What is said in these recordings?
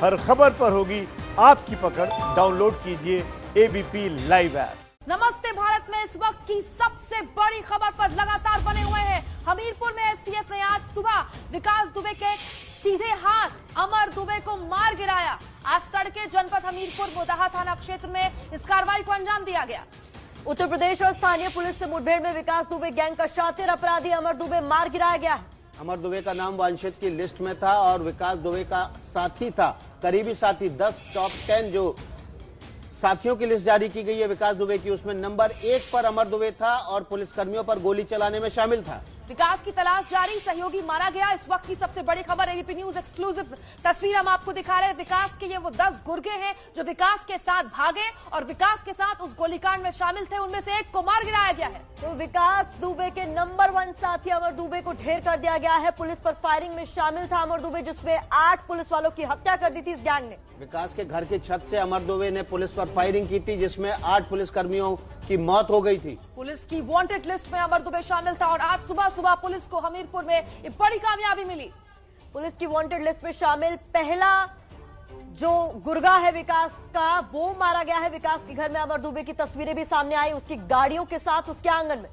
हर खबर पर होगी आपकी पकड़। डाउनलोड कीजिए एबीपी लाइव ऐप। नमस्ते भारत में इस वक्त की सबसे बड़ी खबर पर लगातार बने हुए हैं। हमीरपुर में एसटीएफ ने आज सुबह विकास दुबे के सीधे हाथ अमर दुबे को मार गिराया। आज तड़के जनपद हमीरपुर मोदाहा थाना क्षेत्र में इस कार्रवाई को अंजाम दिया गया। उत्तर प्रदेश और स्थानीय पुलिस से मुठभेड़ में विकास दुबे गैंग का शातिर अपराधी अमर दुबे मार गिराया गया है। अमर दुबे का नाम वांछित की लिस्ट में था और विकास दुबे का साथी था, करीबी साथी। 10 टॉप 10 जो साथियों की लिस्ट जारी की गई है विकास दुबे की, उसमें नंबर 1 पर अमर दुबे था और पुलिसकर्मियों पर गोली चलाने में शामिल था। विकास की तलाश जारी, सहयोगी मारा गया। इस वक्त की सबसे बड़ी खबर, एबीपी न्यूज एक्सक्लूसिव तस्वीर हम आपको दिखा रहे हैं। विकास के ये वो 10 गुर्गे हैं जो विकास के साथ भागे और विकास के साथ उस गोलीकांड में शामिल थे। उनमें से एक को मार गिराया गया है। तो विकास दुबे के नंबर 1 साथी अमर दुबे को ढेर कर दिया गया है। पुलिस पर फायरिंग में शामिल था अमर दुबे, जिसमें 8 पुलिस वालों की हत्या कर दी थी इस गैंग ने। विकास के घर की छत से अमर दुबे ने पुलिस पर फायरिंग की थी, जिसमें 8 पुलिसकर्मियों की मौत हो गई थी। पुलिस की वांटेड लिस्ट में अमर दुबे शामिल था और आज सुबह सुबह पुलिस को हमीरपुर में एक बड़ी कामयाबी मिली। पुलिस की वांटेड लिस्ट में शामिल पहला जो गुर्गा है विकास का, वो मारा गया है। विकास के घर में अमर दुबे की तस्वीरें भी सामने आई, उसकी गाड़ियों के साथ उसके आंगन में।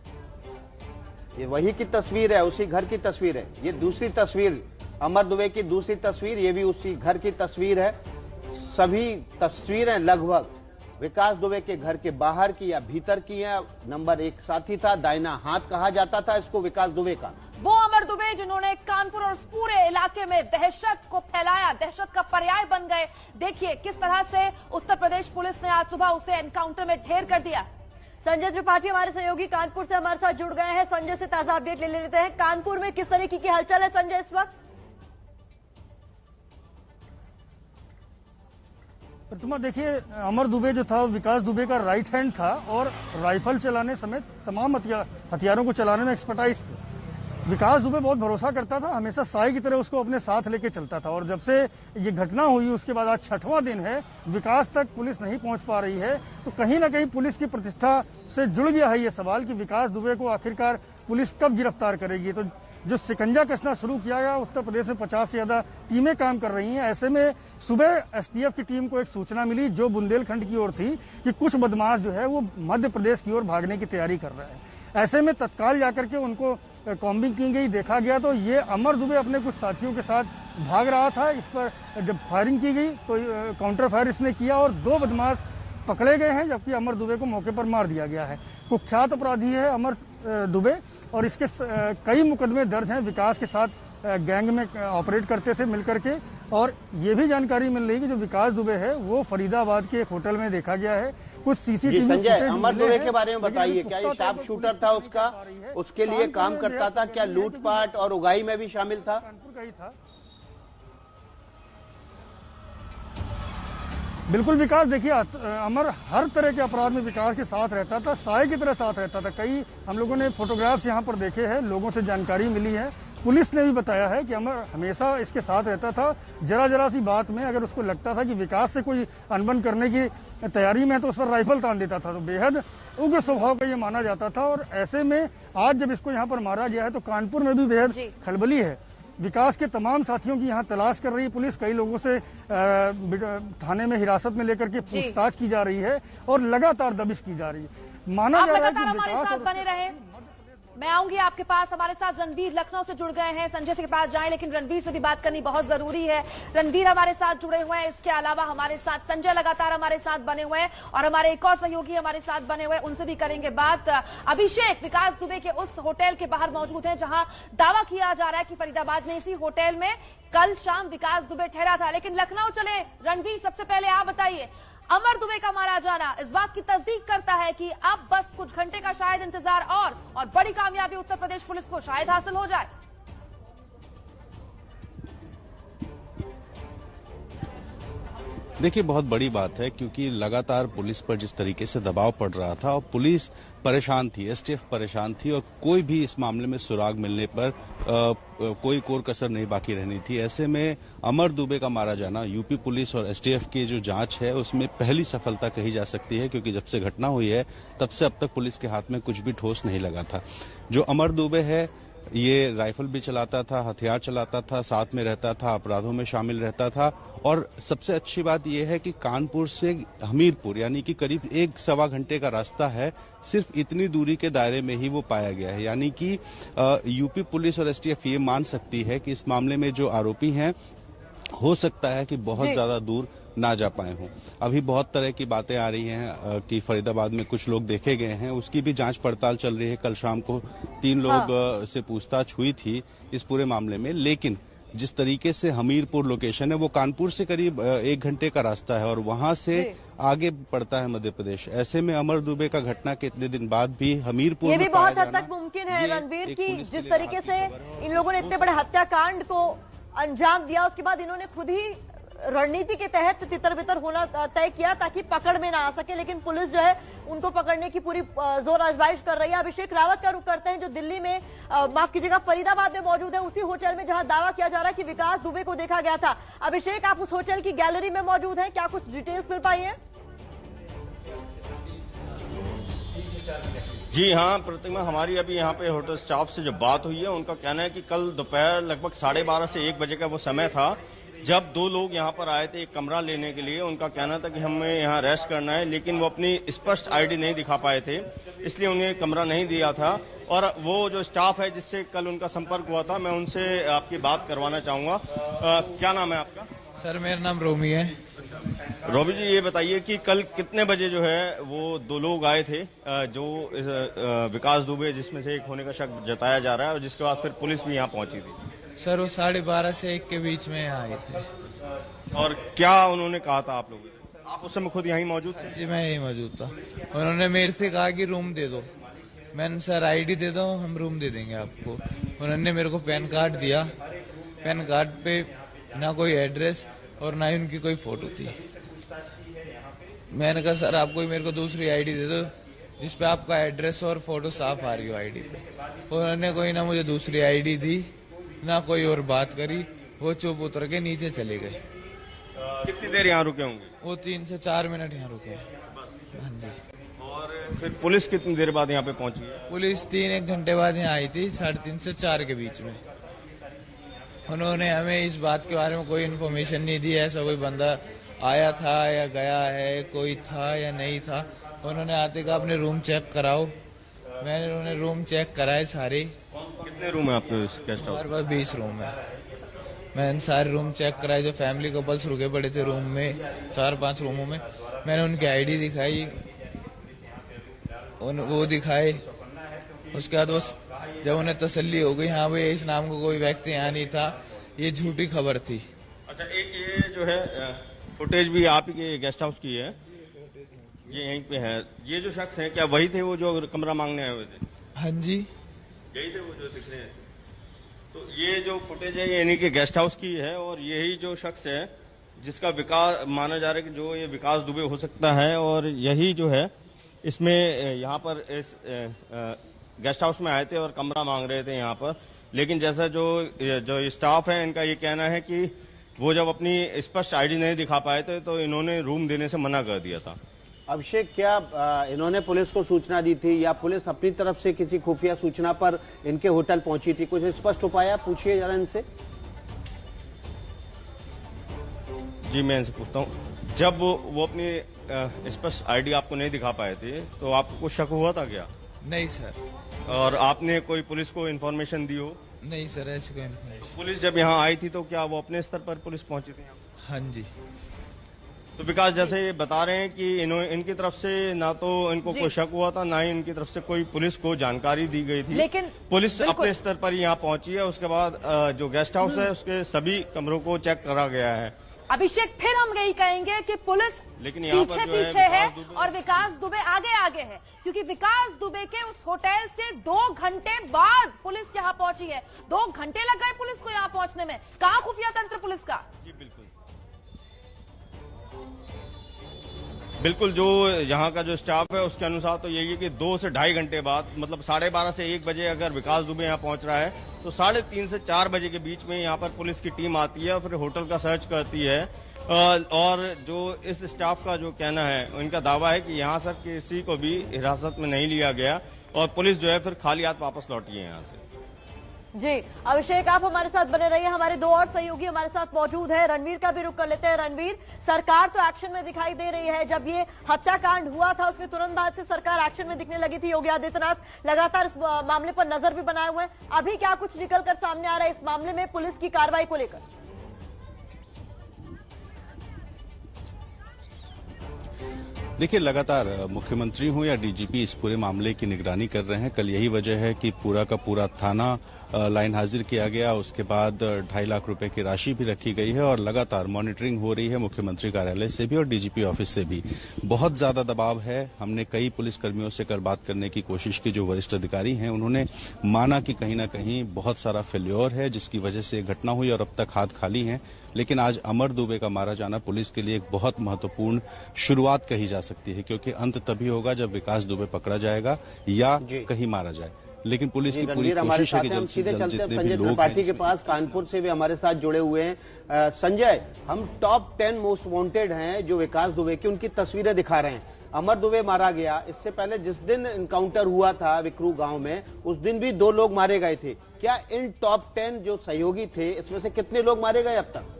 ये वही की तस्वीर है, उसी घर की तस्वीर है। ये दूसरी तस्वीर, अमर दुबे की दूसरी तस्वीर, ये भी उसी घर की तस्वीर है। सभी तस्वीरें लगभग विकास दुबे के घर के बाहर की या भीतर की है। नंबर 1 साथी था, दाहिना हाथ कहा जाता था इसको विकास दुबे का। वो अमर दुबे जिन्होंने कानपुर और पूरे इलाके में दहशत को फैलाया, दहशत का पर्याय बन गए। देखिए किस तरह से उत्तर प्रदेश पुलिस ने आज सुबह उसे एनकाउंटर में ढेर कर दिया। संजय त्रिपाठी हमारे सहयोगी कानपुर से हमारे साथ जुड़ गए हैं। संजय से ताजा अपडेट ले लेते हैं। कानपुर में किस तरीके की हलचल है संजय इस वक्त? प्रतिमा, देखिए अमर दुबे जो था विकास दुबे का राइट हैंड था और राइफल चलाने समेत तमाम हथियारों को चलाने में एक्सपर्टाइज थी। विकास दुबे बहुत भरोसा करता था, हमेशा साई की तरह उसको अपने साथ लेके चलता था। और जब से ये घटना हुई उसके बाद आज 6वां दिन है, विकास तक पुलिस नहीं पहुंच पा रही है। तो कहीं ना कहीं पुलिस की प्रतिष्ठा से जुड़ गया है ये सवाल कि विकास दुबे को आखिरकार पुलिस कब गिरफ्तार करेगी। तो जो शिकंजा कसना शुरू किया गया, उत्तर प्रदेश में 50 से ज्यादा टीमें काम कर रही हैं। ऐसे में सुबह एसटीएफ की टीम को एक सूचना मिली जो बुंदेलखंड की ओर थी कि कुछ बदमाश जो है वो मध्य प्रदेश की ओर भागने की तैयारी कर रहे हैं। ऐसे में तत्काल जाकर के उनको कॉम्बिंग की गई, देखा गया तो ये अमर दुबे अपने कुछ साथियों के साथ भाग रहा था। इस पर जब फायरिंग की गई तो काउंटर फायर इसने किया और 2 बदमाश पकड़े गए हैं, जबकि अमर दुबे को मौके पर मार दिया गया है। कुख्यात अपराधी है अमर दुबे और इसके कई मुकदमे दर्ज हैं। विकास के साथ गैंग में ऑपरेट करते थे मिलकर के। और ये भी जानकारी मिल रही है कि जो विकास दुबे है वो फरीदाबाद के एक होटल में देखा गया है। कुछ सीसीटीवी संजय, अमर दुबे के बारे में बताइए, क्या ये शार्प शूटर था उसका, उसके लिए काम करता था, क्या लूटपाट और उगाही में भी शामिल था? कानपुर का ही था। बिल्कुल विकास, देखिए अमर हर तरह के अपराध में विकास के साथ रहता था, साय की तरह साथ रहता था। कई हम लोगों ने फोटोग्राफ्स यहाँ पर देखे हैं, लोगों से जानकारी मिली है, पुलिस ने भी बताया है कि अमर हमेशा इसके साथ रहता था। जरा सी बात में अगर उसको लगता था कि विकास से कोई अनबन करने की तैयारी में है तो उस पर राइफल तान देता था। तो बेहद उग्र स्वभाव का ये माना जाता था। और ऐसे में आज जब इसको यहाँ पर मारा गया है तो कानपुर में भी बेहद खलबली है। विकास के तमाम साथियों की यहाँ तलाश कर रही है पुलिस। कई लोगों से थाने में हिरासत में लेकर के पूछताछ की जा रही है और लगातार दबिश की जा रही है। माना जा रहा है कि विकास बने रहे। मैं आऊंगी आपके पास। हमारे साथ रणवीर लखनऊ से जुड़ गए हैं। संजय के पास जाएं, लेकिन रणवीर से भी बात करनी बहुत जरूरी है। रणवीर हमारे साथ जुड़े हुए हैं। इसके अलावा हमारे साथ संजय लगातार हमारे साथ बने हुए हैं और हमारे एक और सहयोगी हमारे साथ बने हुए हैं, उनसे भी करेंगे बात। अभिषेक विकास दुबे के उस होटल के बाहर मौजूद हैं जहां दावा किया जा रहा है कि फरीदाबाद में इसी होटल में कल शाम विकास दुबे ठहरा था। लेकिन लखनऊ चले रणवीर, सबसे पहले आप बताइए, अमर दुबे का मारा जाना इस बात की तस्दीक करता है कि अब बस कुछ घंटे का शायद इंतजार और बड़ी कामयाबी उत्तर प्रदेश पुलिस को शायद हासिल हो जाए। देखिए, बहुत बड़ी बात है क्योंकि लगातार पुलिस पर जिस तरीके से दबाव पड़ रहा था और पुलिस परेशान थी, एसटीएफ परेशान थी और कोई भी इस मामले में सुराग मिलने पर कोई कोर कसर नहीं बाकी रहनी थी। ऐसे में अमर दुबे का मारा जाना यूपी पुलिस और एसटीएफ की जो जांच है उसमें पहली सफलता कही जा सकती है, क्योंकि जब से घटना हुई है तब से अब तक पुलिस के हाथ में कुछ भी ठोस नहीं लगा था। जो अमर दुबे है ये राइफल भी चलाता था, हथियार चलाता था, साथ में रहता था, अपराधों में शामिल रहता था। और सबसे अच्छी बात यह है कि कानपुर से हमीरपुर यानी कि करीब 1-1.25 घंटे का रास्ता है, सिर्फ इतनी दूरी के दायरे में ही वो पाया गया है। यानी कि यूपी पुलिस और एसटीएफ ये मान सकती है कि इस मामले में जो आरोपी हैं हो सकता है कि बहुत ज्यादा दूर ना जा पाए हों। अभी बहुत तरह की बातें आ रही हैं कि फरीदाबाद में कुछ लोग देखे गए हैं, उसकी भी जांच पड़ताल चल रही है। कल शाम को 3 लोग से पूछताछ हुई थी इस पूरे मामले में, लेकिन जिस तरीके से हमीरपुर लोकेशन है वो कानपुर से करीब 1 घंटे का रास्ता है और वहां से आगे पड़ता है मध्य प्रदेश। ऐसे में अमर दुबे का घटना के इतने दिन बाद भी हमीरपुर ये में भी बहुत हद तक मुमकिन है रणवीर की जिस तरीके से इन लोगों ने इतने बड़े हत्याकांड को अंजाम दिया, उसके बाद इन्होंने खुद ही रणनीति के तहत तितर बितर होना तय किया ताकि पकड़ में ना आ सके। लेकिन पुलिस जो है उनको पकड़ने की पूरी जोर आजमाइश कर रही है। अभिषेक रावत का रुख करते हैं जो दिल्ली में माफ कीजिएगा फरीदाबाद में मौजूद है, उसी होटल में जहां दावा किया जा रहा है कि विकास दुबे को देखा गया था। अभिषेक, आप उस होटल की गैलरी में मौजूद हैं, क्या कुछ डिटेल्स मिल पाई है? जी हाँ प्रतिमा, हमारी अभी यहाँ पे होटल स्टाफ से जो बात हुई है उनका कहना है कि कल दोपहर लगभग 12:30 से 1 बजे का वो समय था जब 2 लोग यहाँ पर आए थे एक कमरा लेने के लिए। उनका कहना था कि हमें यहाँ रेस्ट करना है, लेकिन वो अपनी स्पष्ट आईडी नहीं दिखा पाए थे, इसलिए उन्हें कमरा नहीं दिया था। और वो जो स्टाफ है जिससे कल उनका संपर्क हुआ था, मैं उनसे आपकी बात करवाना चाहूंगा। क्या नाम है आपका? सर मेरा नाम रोमी है। रोबी जी, ये बताइए कि कल कितने बजे जो है वो 2 लोग आए थे जो विकास दुबे जिसमें से एक होने का शक जताया जा रहा है, और जिसके बाद फिर पुलिस भी यहाँ पहुंची थी? सर वो 12:30 से 1 के बीच में आए थे। और क्या उन्होंने कहा था आप लोगों से? आप उस समय खुद यहीं मौजूद थे? जी मैं यहीं मौजूद था। उन्होंने मेरे से कहा कि रूम दे दो। मैंने सर आईडी दे दो, हम रूम दे देंगे आपको। उन्होंने मेरे को पैन कार्ड दिया, पैन कार्ड पे ना कोई एड्रेस और ना ही उनकी कोई फोटो थी। मैंने कहा सर आप कोई मेरे को दूसरी आईडी दे दो जिसपे आपका एड्रेस और फोटो साफ आ रही हो आईडी पे। उन्होंने कोई ना मुझे दूसरी आईडी दी ना कोई और बात करी, वो चुप उतर के नीचे चले गए। कितनी देर यहाँ रुके होंगे? वो 3 से 4 मिनट यहाँ रुके। हाँ जी। और फिर पुलिस कितनी देर बाद यहाँ पे पहुंची? पुलिस 3-1 घंटे बाद यहाँ आई थी, 3:30 से 4 के बीच में। उन्होंने हमें इस बात के बारे में कोई इन्फॉर्मेशन नहीं दी, ऐसा कोई बंदा आया था या गया है, कोई था या नहीं था। उन्होंने आते कहा अपने रूम चेक कराओ। मैंने उन्हें रूम चेक कराए सारे। कितने रूम है आपके गेस्ट हाउस? हमारे पास 20 रूम है। मैंने सारे रूम चेक कराए, जो फैमिली कपल्स रुके पड़े थे रूम में 4-5 रूमों में। मैंने उनकी आईडी दिखाई, वो दिखाए। उसके बाद वो जब उन्हें तसल्ली हो गई हाँ भाई इस नाम को कोई व्यक्ति यहाँ नहीं था, ये झूठी खबर थी। अच्छा, एक ये जो है फुटेज भी आप ही के गेस्ट हाउस की है, ये यहीं पे है। ये जो शख्स है क्या वही थे वो जो कमरा मांगने आए हुए थे? हाँ जी यही थे वो जो दिख रहे हैं। तो ये जो फुटेज है ये इन्हीं के गेस्ट हाउस की है, और यही जो शख्स है जिसका विकास माना जा रहा है कि जो ये विकास दुबे हो सकता है, और यही जो है इसमें यहाँ पर इस गेस्ट हाउस में आए थे और कमरा मांग रहे थे यहाँ पर। लेकिन जैसा जो स्टाफ है इनका ये कहना है कि वो जब अपनी स्पष्ट आईडी नहीं दिखा पाए थे तो इन्होंने रूम देने से मना कर दिया था। अभिषेक, क्या इन्होंने पुलिस को सूचना दी थी या पुलिस अपनी तरफ से किसी खुफिया सूचना पर इनके होटल पहुंची थी? कुछ स्पष्ट हो पाया? पूछिए जरा इनसे। जी मैं इनसे पूछता हूँ, जब वो अपनी स्पष्ट आईडी आपको नहीं दिखा पाए थे तो आपको कुछ शक हुआ था क्या? नहीं सर। और आपने कोई पुलिस को इन्फॉर्मेशन दी हो? नहीं सर, ऐसी कोई इन्फॉर्मेशन। पुलिस जब यहाँ आई थी तो क्या वो अपने स्तर पर पुलिस पहुंची थी? हाँ जी। तो विकास जैसे ये बता रहे हैं कि इनकी तरफ से ना तो इनको कोई शक हुआ था, ना ही इनकी तरफ से कोई पुलिस को जानकारी दी गई थी। लेकिन पुलिस अपने स्तर पर यहाँ पहुंची है। उसके बाद जो गेस्ट हाउस है उसके सभी कमरों को चेक करा गया है। अभिषेक, फिर हम यही कहेंगे कि पुलिस लेकिन यहाँ पर पीछे जो पीछे है और विकास दुबे आगे आगे है, क्योंकि विकास दुबे के उस होटल से 2 घंटे बाद पुलिस यहाँ पहुंची है। 2 घंटे लग गए पुलिस को यहाँ पहुंचने में। कहाँ खुफिया तंत्र पुलिस का? जी बिल्कुल, जो यहाँ का जो स्टाफ है उसके अनुसार तो यही है कि 2 से 2.5 घंटे बाद, मतलब 12:30 से 1 बजे अगर विकास दुबे यहाँ पहुंच रहा है तो 3:30 से 4 बजे के बीच में यहाँ पर पुलिस की टीम आती है और फिर होटल का सर्च करती है। और जो इस स्टाफ का जो कहना है, उनका दावा है कि यहाँ सर किसी को भी हिरासत में नहीं लिया गया और पुलिस जो है फिर खाली हाथ वापस लौटी है यहाँ से। जी अभिषेक, आप हमारे साथ बने रहिए। हमारे दो और सहयोगी हमारे साथ मौजूद है। रणवीर का भी रुख कर लेते हैं। रणवीर, सरकार तो एक्शन में दिखाई दे रही है। जब ये हत्याकांड हुआ था उसके तुरंत बाद से सरकार एक्शन में दिखने लगी थी। योगी आदित्यनाथ लगातार इस मामले पर नजर भी बनाए हुए हैं। अभी क्या कुछ निकलकर सामने आ रहा है इस मामले में पुलिस की कार्रवाई को लेकर? देखिए, लगातार मुख्यमंत्री हो या डीजीपी इस पूरे मामले की निगरानी कर रहे हैं। कल यही वजह है कि पूरा का पूरा थाना लाइन हाजिर किया गया। उसके बाद 2.5 लाख रुपए की राशि भी रखी गई है और लगातार मॉनिटरिंग हो रही है मुख्यमंत्री कार्यालय से भी और डीजीपी ऑफिस से भी। बहुत ज्यादा दबाव है। हमने कई पुलिसकर्मियों से कल बात करने की कोशिश की, जो वरिष्ठ अधिकारी हैं। उन्होंने माना कि कहीं ना कहीं बहुत सारा फेल्योर है जिसकी वजह से घटना हुई और अब तक हाथ खाली हैं। लेकिन आज अमर दुबे का मारा जाना पुलिस के लिए एक बहुत महत्वपूर्ण शुरुआत कही जा सकती है, क्योंकि अंत तभी होगा जब विकास दुबे पकड़ा जाएगा या कहीं मारा जाए। लेकिन पुलिस की पूरी कोशिश है कि जल्द से जल्द जितने भी लोग पार्टी के पास कानपुर से भी हमारे साथ जुड़े हुए हैं। संजय, हम टॉप 10 मोस्ट वांटेड हैं जो विकास दुबे की, उनकी तस्वीरें दिखा रहे हैं। अमर दुबे मारा गया, इससे पहले जिस दिन इनकाउंटर हुआ था विक्रू गांव में, उस दिन भी 2 लोग मारे गए थे। क्या इन टॉप 10 जो सहयोगी थे इसमें से कितने लोग मारे गए अब तक?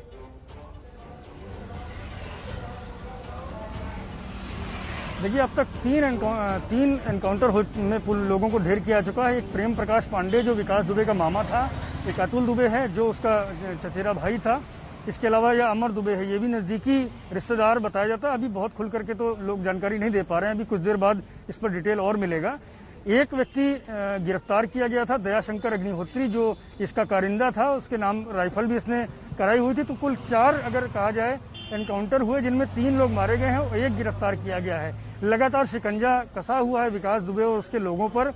देखिए, अब तक 3 एनकाउंटर में लोगों को ढेर किया चुका है। एक प्रेम प्रकाश पांडे जो विकास दुबे का मामा था, एक अतुल दुबे है जो उसका चचेरा भाई था। इसके अलावा यह अमर दुबे है, ये भी नजदीकी रिश्तेदार बताया जाता है। अभी बहुत खुल करके तो लोग जानकारी नहीं दे पा रहे हैं। अभी कुछ देर बाद इस पर डिटेल और मिलेगा। एक व्यक्ति गिरफ्तार किया गया था, दयाशंकर अग्निहोत्री, जो इसका कारिंदा था। उसके नाम राइफल भी इसने कराई हुई थी। तो कुल 4 अगर कहा जाए एनकाउंटर हुए, जिनमें 3 लोग मारे गए हैं और 1 गिरफ्तार किया गया है। लगातार शिकंजा कसा हुआ है विकास दुबे और उसके लोगों पर।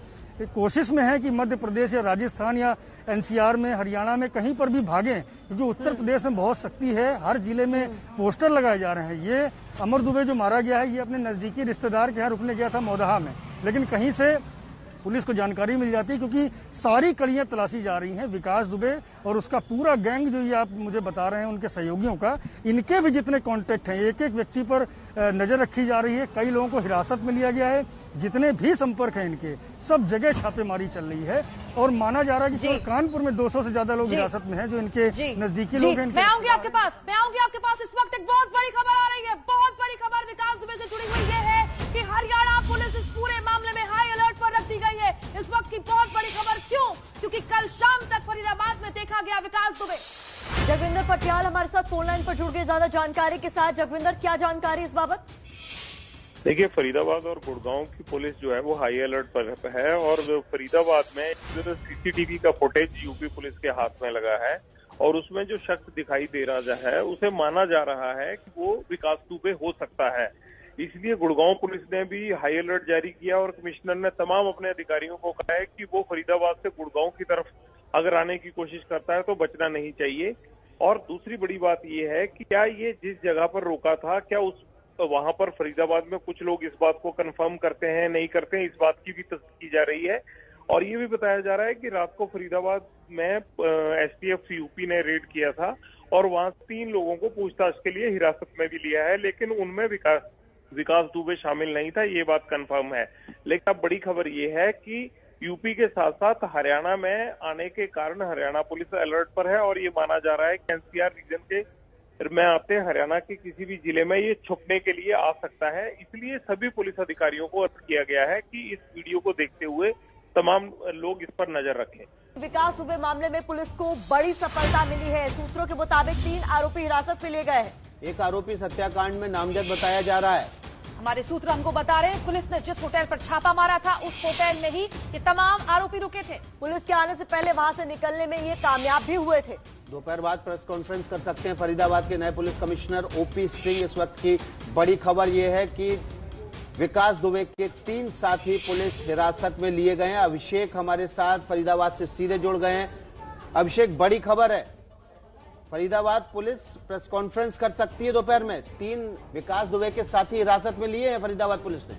कोशिश में है कि मध्य प्रदेश या राजस्थान या एनसीआर में, हरियाणा में कहीं पर भी भागें, क्योंकि उत्तर प्रदेश में बहुत सख्ती है। हर जिले में पोस्टर लगाए जा रहे हैं। ये अमर दुबे जो मारा गया है, ये अपने नजदीकी रिश्तेदार के यहाँ रुकने गया था मौदहा में, लेकिन कहीं से पुलिस को जानकारी मिल जाती है, क्योंकि सारी कड़ियां तलाशी जा रही हैं। विकास दुबे और उसका पूरा गैंग जो ये आप मुझे बता रहे हैं उनके सहयोगियों का, इनके भी जितने कॉन्टेक्ट हैं, एक एक व्यक्ति पर नजर रखी जा रही है। कई लोगों को हिरासत में लिया गया है। जितने भी संपर्क हैं इनके, सब जगह छापेमारी चल रही है और माना जा रहा है कि केवल कानपुर में 200 से ज्यादा लोग हिरासत में हैं जो इनके नजदीकी लोग हैं। मैं आऊंगी आपके पास। इस वक्त एक बहुत बड़ी खबर आ रही है। बहुत बड़ी खबर विकास दुबे से जुड़ी हुई ये है कि हरियाणा पुलिस इस पूरे मामले में हाई अलर्ट पर रख दी गई है। इस वक्त की बहुत बड़ी खबर क्यों? क्योंकि कल शाम तक फरीदाबाद में देखा गया विकास दुबे। जगविंदर पटियाल हमारे साथ फोन लाइन पर जुड़ गए ज्यादा जानकारी के साथ। जगविंदर, क्या जानकारी इस बाबत? देखिए, फरीदाबाद और गुड़गांव की पुलिस जो है वो हाई अलर्ट पर है और फरीदाबाद में सीसीटीवी का फुटेज यूपी पुलिस के हाथ में लगा है और उसमें जो शख्स दिखाई दे रहा है उसे माना जा रहा है कि वो विकास दुबे हो सकता है। इसलिए गुड़गांव पुलिस ने भी हाई अलर्ट जारी किया और कमिश्नर ने तमाम अपने अधिकारियों को कहा है कि वो फरीदाबाद से गुड़गांव की तरफ अगर आने की कोशिश करता है तो बचना नहीं चाहिए। और दूसरी बड़ी बात ये है कि क्या ये जिस जगह पर रोका था, क्या उस वहां पर फरीदाबाद में कुछ लोग इस बात को कंफर्म करते हैं, नहीं करते हैं, इस बात की भी तस्दीक की जा रही है। और ये भी बताया जा रहा है कि रात को फरीदाबाद में एसटीएफ यूपी ने रेड किया था और वहां 3 लोगों को पूछताछ के लिए हिरासत में भी लिया है, लेकिन उनमें विकास दुबे शामिल नहीं था, ये बात कंफर्म है। लेकिन अब बड़ी खबर ये है कि यूपी के साथ साथ हरियाणा में आने के कारण हरियाणा पुलिस अलर्ट पर है और ये माना जा रहा है कि एनसीआर रीजन के में आते हरियाणा के किसी भी जिले में ये छुपने के लिए आ सकता है। इसलिए सभी पुलिस अधिकारियों को अर्ज किया गया है कि इस वीडियो को देखते हुए तमाम लोग इस पर नजर रखें। विकास दुबे मामले में पुलिस को बड़ी सफलता मिली है। सूत्रों के मुताबिक 3 आरोपी हिरासत में लिए गए हैं। एक आरोपी हत्याकांड में नामजद बताया जा रहा है। हमारे सूत्र हमको बता रहे हैं पुलिस ने जिस होटल पर छापा मारा था उस होटल में ही ये तमाम आरोपी रुके थे। पुलिस के आने से पहले वहां से निकलने में ये कामयाब भी हुए थे। दोपहर बाद प्रेस कॉन्फ्रेंस कर सकते हैं फरीदाबाद के नए पुलिस कमिश्नर ओपी सिंह। इस वक्त की बड़ी खबर यह है कि विकास दुबे के 3 साथी पुलिस हिरासत में लिए गए हैं। अभिषेक हमारे साथ फरीदाबाद से सीधे जुड़ गए हैं। अभिषेक, बड़ी खबर है, फरीदाबाद पुलिस प्रेस कॉन्फ्रेंस कर सकती है दोपहर में। 3 विकास दुबे के साथी हिरासत में लिए हैं फरीदाबाद पुलिस ने।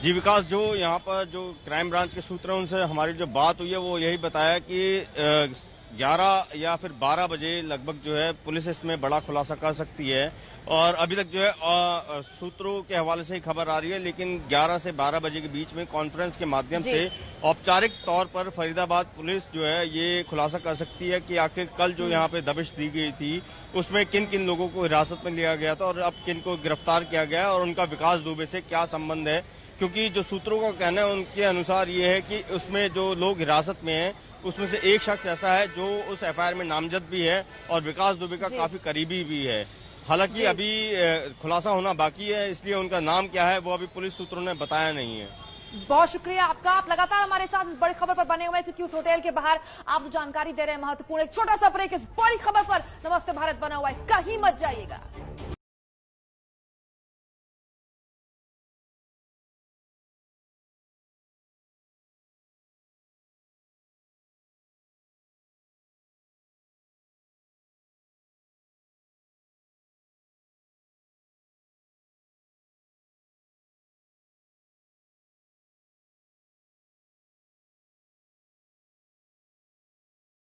जी विकास, जो यहाँ पर जो क्राइम ब्रांच के सूत्र हैं उनसे हमारी जो बात हुई है वो यही बताया कि 11 या फिर 12 बजे लगभग जो है पुलिस इसमें बड़ा खुलासा कर सकती है। और अभी तक जो है सूत्रों के हवाले से ही खबर आ रही है, लेकिन 11 से 12 बजे के बीच में कॉन्फ्रेंस के माध्यम से औपचारिक तौर पर फरीदाबाद पुलिस जो है ये खुलासा कर सकती है कि आखिर कल जो यहाँ पे दबिश दी गई थी उसमें किन किन लोगों को हिरासत में लिया गया था और अब किन को गिरफ्तार किया गया और उनका विकास दुबे से क्या संबंध है। क्योंकि जो सूत्रों का कहना है उनके अनुसार ये है कि उसमें जो लोग हिरासत में हैं उसमें से एक शख्स ऐसा है जो उस एफआईआर में नामजद भी है और विकास दुबे का काफी करीबी भी है। हालांकि अभी खुलासा होना बाकी है, इसलिए उनका नाम क्या है वो अभी पुलिस सूत्रों ने बताया नहीं है। बहुत शुक्रिया आपका, आप लगातार हमारे साथ इस बड़ी खबर पर बने हुए हैं क्योंकि उस होटल के बाहर आप जो जानकारी दे रहे हैं महत्वपूर्ण। एक छोटा सा ब्रेक, इस बड़ी खबर पर नमस्ते भारत बना हुआ है, कहीं मत जाइएगा।